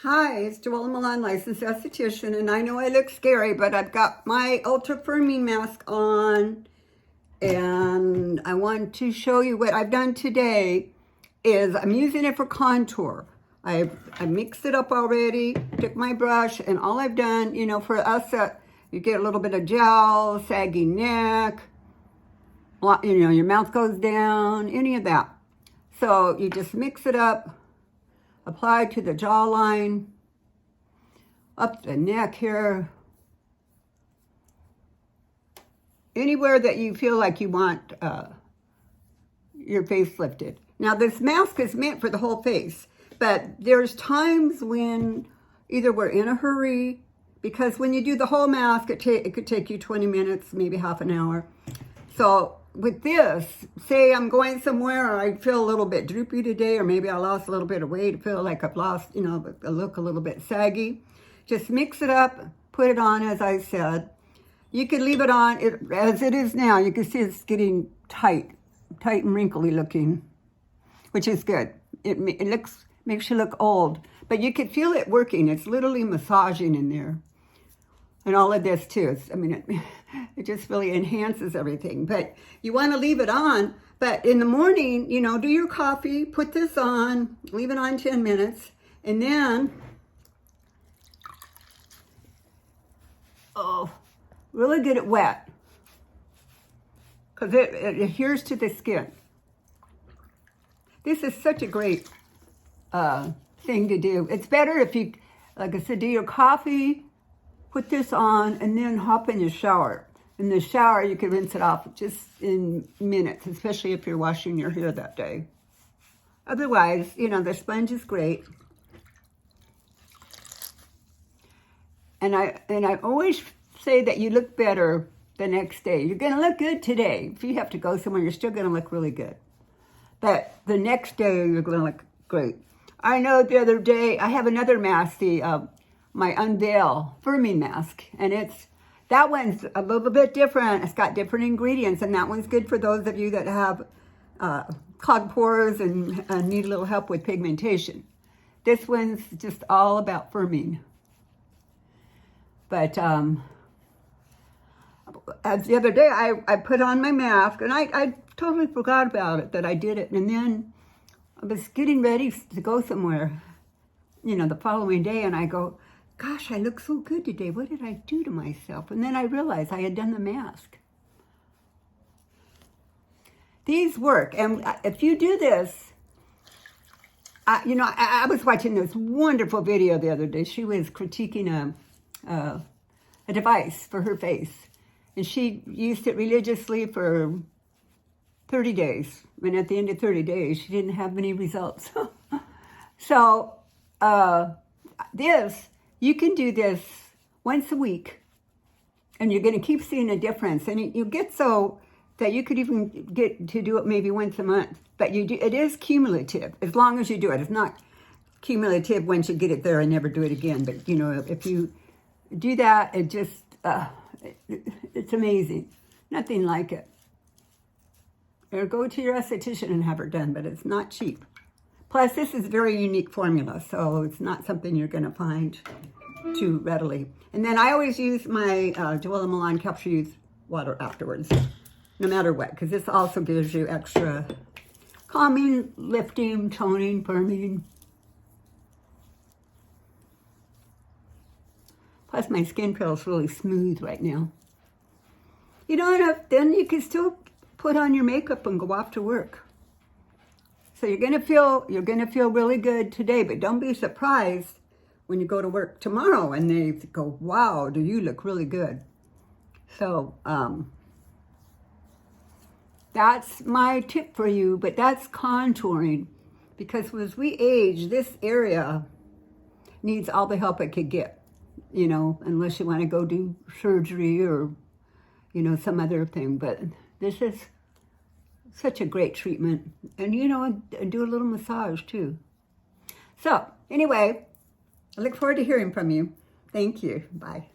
Hi, it's JoElla Milan, licensed esthetician, and I know I look scary, but I've got my Ultra Firming mask on, and I want to show you what I've done today. I'm using it for contour. I mixed it up already, took my brush, and all I've done, for us that you get a little bit of gel, saggy neck, your mouth goes down, any of that. So you just mix it up. Apply to the jawline, up the neck here, anywhere that you feel like you want your face lifted. Now this mask is meant for the whole face, but there's times when either we're in a hurry, because when you do the whole mask, it could take you 20 minutes, maybe half an hour. So with this, say I'm going somewhere or I feel a little bit droopy today, or maybe I lost a little bit of weight, I feel like I've lost, I look a little bit saggy. Just mix it up, put it on as I said. You can leave it on as it is now. You can see it's getting tight and wrinkly looking, which is good. It makes you look old, but you can feel it working. It's literally massaging in there. And all of this too. It just really enhances everything. But you want to leave it on. But in the morning, do your coffee, put this on, leave it on 10 minutes, and then, really get it wet, because it adheres to the skin. This is such a great thing to do. It's better if you, like I said, do your coffee, put this on, and then hop in your shower. In the shower, you can rinse it off just in minutes, especially if you're washing your hair that day. Otherwise, the sponge is great. And I always say that you look better the next day. You're going to look good today. If you have to go somewhere, you're still going to look really good. But the next day, you're going to look great. I know the other day, I have another mask, my Unveil Firming mask, and that one's a little bit different. It's got different ingredients, and that one's good for those of you that have clogged pores and need a little help with pigmentation. This one's just all about firming. But as the other day, I put on my mask, and I totally forgot about it, that I did it, and then I was getting ready to go somewhere, the following day, and I go, gosh, I look so good today. What did I do to myself? And then I realized I had done the mask. These work. And if you do this, I was watching this wonderful video the other day. She was critiquing a device for her face. And she used it religiously for 30 days. And at the end of 30 days, she didn't have any results. So you can do this once a week, and you're going to keep seeing a difference. And you get so that you could even get to do it maybe once a month. But it is cumulative, as long as you do it. It's not cumulative once you get it there and never do it again. But, if you do that, it just, it's amazing. Nothing like it. Or go to your esthetician and have it done, but it's not cheap. Plus, this is a very unique formula, so it's not something you're going to find too readily. And then I always use my JoElla Milan capsule use water afterwards, no matter what, because this also gives you extra calming, lifting, toning, firming. Plus, my skin feels really smooth right now. And then you can still put on your makeup and go off to work. So you're gonna feel really good today, but don't be surprised when you go to work tomorrow and they go, wow, do you look really good. So that's my tip for you, but that's contouring, because as we age, this area needs all the help it could get, unless you want to go do surgery or, some other thing. But this is such a great treatment. And, and do a little massage too. So, anyway, I look forward to hearing from you. Thank you. Bye.